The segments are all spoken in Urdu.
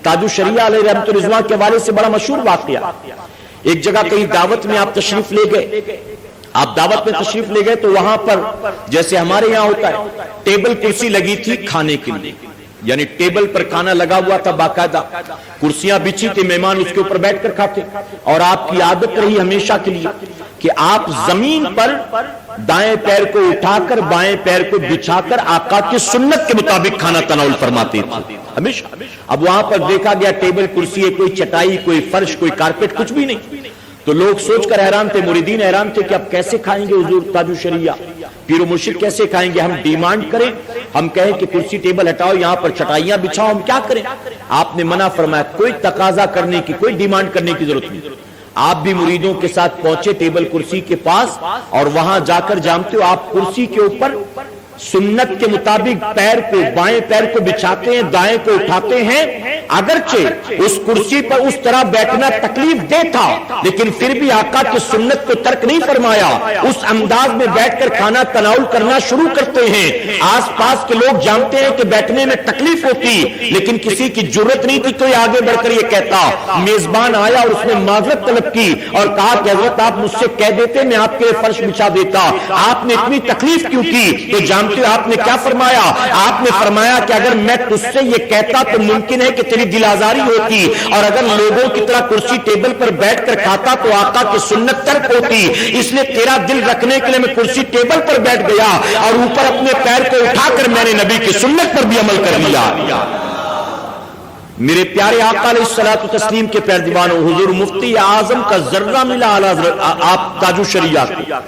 تاج الشریعہ علیہ رحمت الرضوان کے والد سے بڑا مشہور واقعہ. ایک جگہ کہیں دعوت میں آپ تشریف لے گئے, آپ دعوت میں تشریف لے گئے تو وہاں پر جیسے ہمارے یہاں ہوتا ہے ٹیبل کرسی لگی تھی کھانے کے لیے, یعنی ٹیبل پر کھانا لگا ہوا تھا, باقاعدہ کرسیاں بچھی تھی, مہمان اس کے اوپر بیٹھ کر کھاتے. اور آپ کی عادت رہی ہمیشہ کے لیے کہ آپ زمین پر دائیں پیر کو اٹھا کر بائیں پیر کو بچھا کر آقا کی سنت کے مطابق کھانا تناول فرماتے تھے ہمیشہ. اب وہاں پر دیکھا گیا ٹیبل کرسی ہے, کوئی چٹائی, کوئی فرش, کوئی کارپیٹ, کچھ بھی نہیں. تو لوگ سوچ کر حیران تھے, مریدین حیران تھے کہ اب کیسے کھائیں گے حضور تاج الشریعہ, پیر و مرشد کیسے کھائیں گے, ہم ڈیمانڈ کریں, ہم کہیں کہ کرسی ٹیبل ہٹاؤ, یہاں پر چٹائیاں بچھاؤ, ہم کیا کریں؟ آپ نے منع فرمایا, کوئی تقاضا کرنے کی, کوئی ڈیمانڈ کرنے کی ضرورت نہیں. آپ بھی مریدوں کے ساتھ پہنچے ٹیبل کرسی کے پاس, اور وہاں جا کر جانتے ہو آپ کرسی کے اوپر سنت کے مطابق پیر کو, بائیں پیر کو بچھاتے ہیں, دائیں کو اٹھاتے ہیں. اگرچہ اس کرسی پر اس طرح بیٹھنا تکلیف دہ تھا, لیکن پھر بھی آقا کی سنت کو ترک نہیں فرمایا. اس انداز میں بیٹھ کر کھانا تناول کرنا شروع کرتے ہیں. آس پاس کے لوگ جانتے ہیں کہ بیٹھنے میں تکلیف ہوتی, لیکن کسی کی جرت نہیں تھی کوئی آگے بڑھ کر یہ کہتا. میزبان آیا اور اس نے معذرت طلب کی اور کہا کہ حضرت آپ مجھ سے کہہ دیتے, میں آپ کے لیے فرش بچھا دیتا, آپ نے اتنی تکلیف کیوں کی؟ تو جانتے آپ نے کیا فرمایا؟ آپ نے فرمایا کہ اگر میں تجھ سے یہ کہتا تو ممکن ہے کہ تیری دل آزاری ہوتی, اور اگر لوگوں کی طرح کرسی ٹیبل پر بیٹھ کر کھاتا تو آقا کی سنت ترک ہوتی. اس لیے تیرا دل رکھنے کے لیے میں کرسی ٹیبل پر بیٹھ گیا, اور اوپر اپنے پیر کو اٹھا کر میں نے نبی کی سنت پر بھی عمل کر لیا. میرے پیارے آقا علیہ الصلوۃ والتسلیم کے پیروانوں, حضور مفتی اعظم کا ذرہ ملا آپ تاج الشریعہ کو,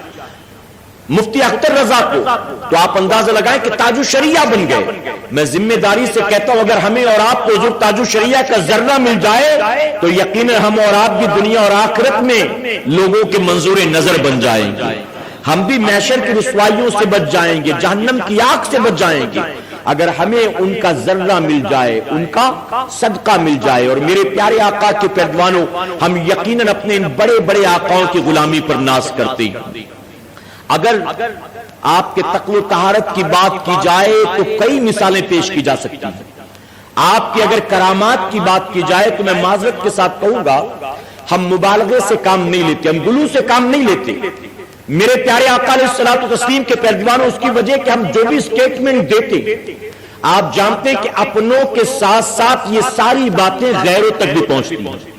مفتی اختر رضا کو, تو آپ اندازہ لگائیں کہ تاج الشریعہ بن گئے. میں ذمہ داری سے کہتا ہوں اگر ہمیں اور آپ کو حضور تاج الشریعہ کا ذرہ مل جائے تو یقیناً ہم اور آپ بھی دنیا اور آخرت میں لوگوں کے منظور نظر بن جائیں گے. ہم بھی محشر کی رسوائیوں سے بچ جائیں گے, جہنم کی آگ سے بچ جائیں گے اگر ہمیں ان کا ذرہ مل جائے, ان کا صدقہ مل جائے. اور میرے پیارے آقا کے پیروانوں, ہم یقیناً اپنے ان بڑے بڑے آقاؤں کی غلامی پر ناز کرتے ہیں. اگر آپ کے تقوی و طہارت کی بات کی جائے تو کئی مثالیں پیش کی جا سکتی ہیں. آپ کی اگر کرامات کی بات کی جائے تو میں معذرت کے ساتھ کہوں گا ہم مبالغے سے کام نہیں لیتے, ہم گلو سے کام نہیں لیتے. میرے پیارے آقا علیہ الصلوۃ والتسلیم کے پیروانوں, اس کی وجہ کہ ہم جو بھی سٹیٹمنٹ دیتے, آپ جانتے ہیں کہ اپنوں کے ساتھ ساتھ یہ ساری باتیں غیروں تک بھی پہنچتی ہیں.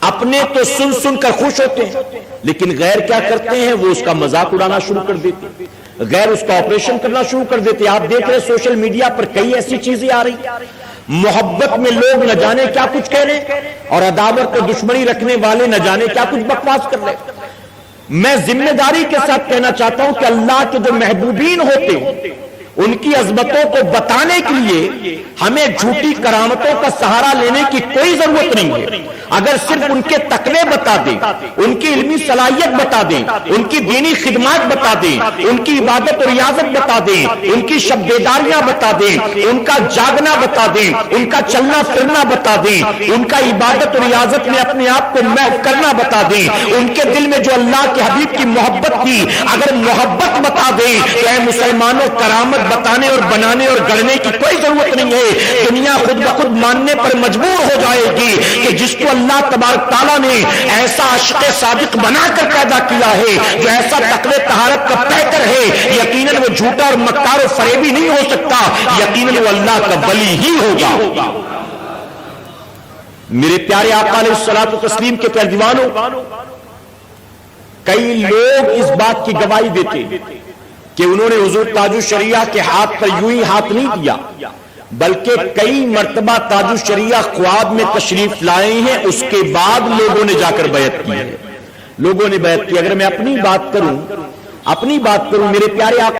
اپنے تو سن سن کر خوش ہوتے ہیں, لیکن غیر کیا کرتے ہیں, وہ اس کا مذاق اڑانا شروع کر دیتے ہیں, غیر اس کا آپریشن کرنا شروع کر دیتے ہیں. آپ دیکھ رہے سوشل میڈیا پر کئی ایسی چیزیں آ رہی, محبت میں لوگ نہ جانے کیا کچھ کہہ رہے, اور عداوت اور دشمنی رکھنے والے نہ جانے کیا کچھ بکواس کر رہے. میں ذمہ داری کے ساتھ کہنا چاہتا ہوں کہ اللہ کے جو محبوبین ہوتے ہیں ان کی عظمتوں کو بتانے کے لیے ہمیں جھوٹی کرامتوں کا سہارا لینے کی کوئی ضرورت نہیں ہے. اگر صرف ان کے تقوی بتا دیں, ان کی علمی صلاحیت بتا دیں, ان کی دینی خدمات بتا دیں, ان کی عبادت اور ریاضت بتا دیں, ان کی شب بیداریاں بتا دیں, ان کا جاگنا بتا دیں, ان کا چلنا پھرنا بتا دیں, ان کا عبادت اور ریاضت میں اپنے آپ کو محو کرنا بتا دیں, ان کے دل میں جو اللہ کے حبیب کی محبت کی اگر محبت بتا دیں, تو اے مسلمانوں کرامت بتانے اور بنانے اور گڑھنے کی کوئی ضرورت نہیں ہے. دنیا خود بخود ماننے پر مجبور ہو جائے گی کہ جس کو اللہ تبارک تعالیٰ نے ایسا عاشق صادق بنا کر پیدا کیا ہے, جو ایسا تقوی طہارت کا پیکر ہے, یقیناً وہ جھوٹا اور مکار و فریبی نہیں ہو سکتا, یقیناً وہ اللہ کا ولی ہی ہوگا. میرے پیارے آقا علیہ الصلوۃ والتسلیم کے پیروانوں, کئی لوگ اس بات کی گواہی دیتے کہ انہوں نے حضور تاج الشریعہ کے ہاتھ پر یوں ہی ہاتھ نہیں دیا, بلکہ کئی مرتبہ تاج الشریعہ خواب میں تشریف لائے ہیں, اس کے بعد لوگوں نے جا کر بیعت کی ہے, لوگوں نے بیعت کی. اگر میں اپنی بات کروں میرے پیارے آقا